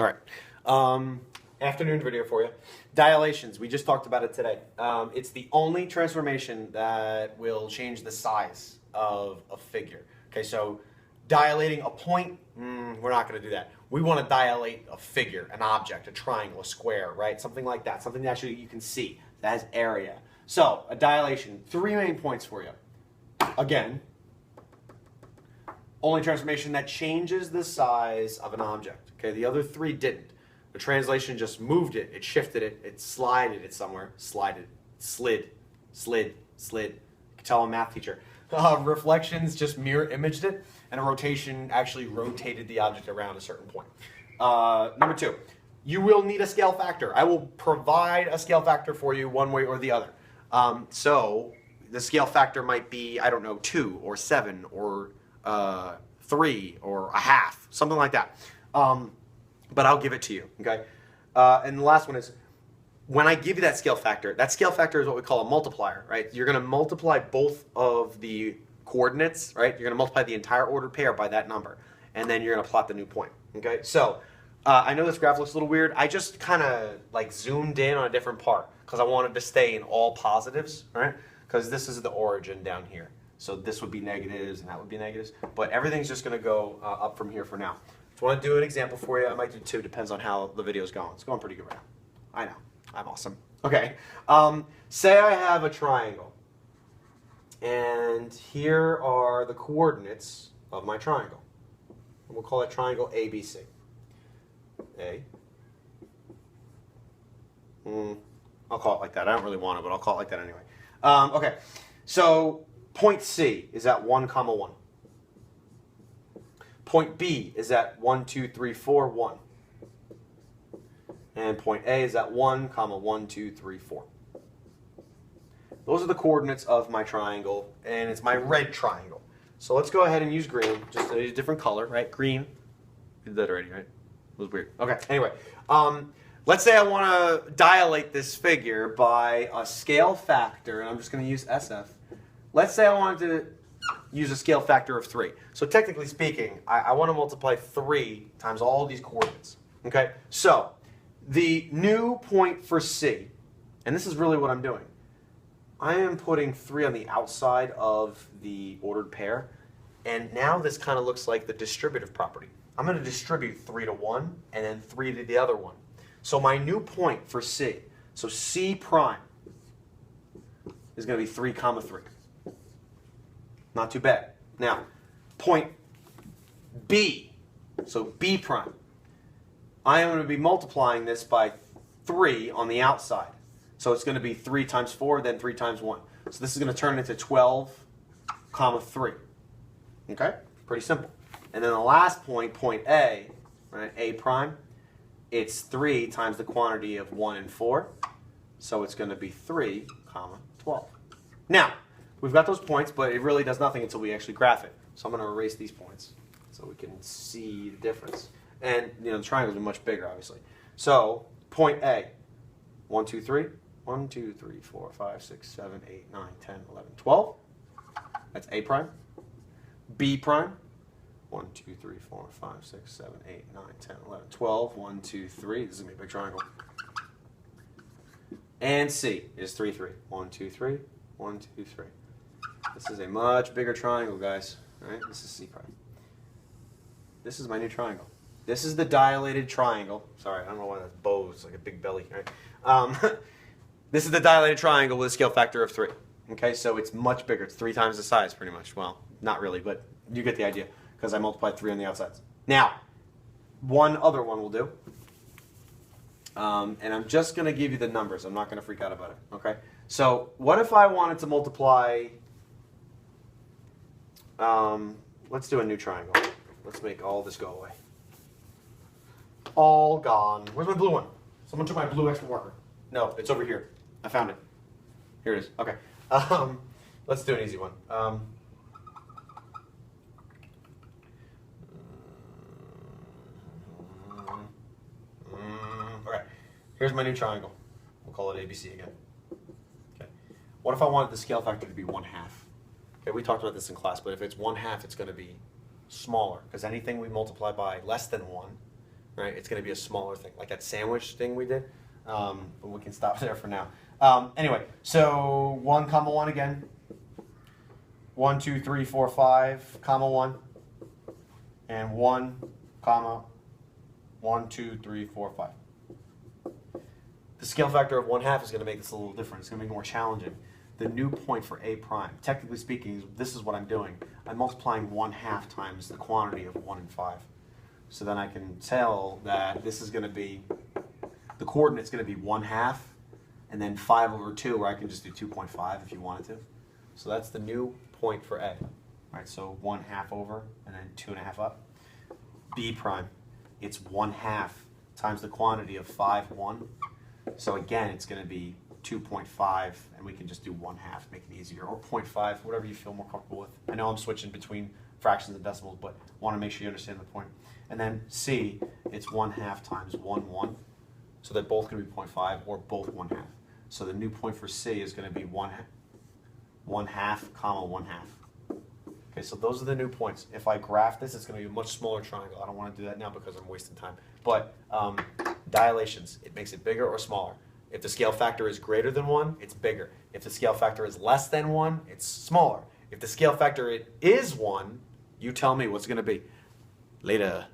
All right. Afternoon video for you. Dilations. We just talked about it today. It's the only transformation that will change the size of a figure. Okay, so dilating a point, we're not going to do that. We want to dilate a figure, an object, a triangle, a square, right? Something like that. Something that actually you can see that has area. So a dilation, 3 main points for you. Again, only transformation that changes the size of an object. Okay, the other 3 didn't. The translation just moved it, it shifted it, it slided it somewhere, slid. You can tell I'm a math teacher. Reflections just mirror imaged it, and a rotation actually rotated the object around a certain point. Number 2, you will need a scale factor. I will provide a scale factor for you one way or the other. So the scale factor might be, I don't know, 2 or 7 or 3 or a half, something like that. But I'll give it to you, okay? And the last one is, when I give you that scale factor is what we call a multiplier, right? You're going to multiply both of the coordinates, right? You're going to multiply the entire ordered pair by that number, and then you're going to plot the new point, okay? So I know this graph looks a little weird. I just kind of like zoomed in on a different part because I wanted to stay in all positives, right? Because this is the origin down here. So this would be negatives and that would be negatives, but everything's just going to go up from here for now. I want to do an example for you. I might do 2, depends on how the video's going. It's going pretty good right now. I know. I'm awesome. Okay. Say I have a triangle. And here are the coordinates of my triangle. And we'll call it triangle ABC. A. I'll call it like that. I don't really want it, but I'll call it like that anyway. Okay. So point C is at 1, 1. Point B is at 1, 2, 3, 4, 1. And point A is at 1, 1, 2, 3, 4. Those are the coordinates of my triangle, and it's my red triangle. So let's go ahead and use green, just a different color, right? Green. We did that already, right? It was weird. Okay, anyway. Let's say I want to dilate this figure by a scale factor, and I'm just going to use SF. Let's say I wanted to use a scale factor of 3. So technically speaking, I want to multiply 3 times all of these coordinates. Okay? So the new point for C, and this is really what I'm doing, I am putting 3 on the outside of the ordered pair, and now this kind of looks like the distributive property. I'm going to distribute 3 to 1 and then 3 to the other one. So my new point for C, so C prime, is going to be 3, 3. Not too bad. Now, point B, so B prime, I am going to be multiplying this by 3 on the outside. So it's going to be 3 times 4, then 3 times 1. So this is going to turn into 12, 3. Okay? Pretty simple. And then the last point, point A, right, A prime, it's 3 times the quantity of 1 and 4. So it's going to be 3, 12. Now, we've got those points, but it really does nothing until we actually graph it. So I'm going to erase these points so we can see the difference. And the triangles are much bigger, obviously. So point A, 1, 2, 3. 1, 2, 3, 4, 5, 6, 7, 8, 9, 10, 11, 12. That's A prime. B prime. 1, 2, 3, 4, 5, 6, 7, 8, 9, 10, 11, 12. 1, 2, 3. This is going to be a big triangle. And C is 3, 3. 1, 2, 3. 1, 2, 3. This is a much bigger triangle, guys. All right? This is C prime. This is my new triangle. This is the dilated triangle. Sorry, I don't know why that bow is like a big belly. Right? This is the dilated triangle with a scale factor of 3. Okay, so it's much bigger. It's 3 times the size, pretty much. Well, not really, but you get the idea because I multiplied 3 on the outsides. Now, one other one will do. And I'm just going to give you the numbers. I'm not going to freak out about it. Okay? So what if I wanted to multiply... let's do a new triangle. Let's make all this go away. All gone. Where's my blue one? Someone took my blue extra marker. No, it's over here. I found it. Here it is. Okay. Let's do an easy one. Okay. Here's my new triangle. We'll call it ABC again. Okay. What if I wanted the scale factor to be 1/2? Okay, we talked about this in class, but if it's 1/2, it's going to be smaller because anything we multiply by less than 1 right? It's going to be a smaller thing, like that sandwich thing we did. But we can stop there for now. Anyway, so 1, 1 again. 1, 2, 3, 4, 5, 1. And 1, 1, 2, 3, 4, 5. The scale factor of 1/2 is going to make this a little different. It's going to make it more challenging. The new point for A prime, technically speaking, this is what I'm doing. I'm multiplying 1/2 times the quantity of 1 and 5. So then I can tell that this is going to be, the coordinate's going to be 1/2 and then 5/2, where I can just do 2.5 if you wanted to. So that's the new point for A. Right, so 1/2 over and then 2.5 up. B prime, it's 1/2 times the quantity of 5, 1. So again, it's going to be 2.5, and we can just do 1/2, make it easier, or 0.5, whatever you feel more comfortable with. I know I'm switching between fractions and decimals, but want to make sure you understand the point. And then C, it's 1/2 times 1, 1. So they're both going to be 0.5 or both 1/2. So the new point for C is going to be 1/2, 1/2. Okay, so those are the new points. If I graph this, it's going to be a much smaller triangle. I don't want to do that now because I'm wasting time. But dilations, it makes it bigger or smaller. If the scale factor is greater than 1, it's bigger. If the scale factor is less than 1, it's smaller. If the scale factor is 1, you tell me what's going to be. Later.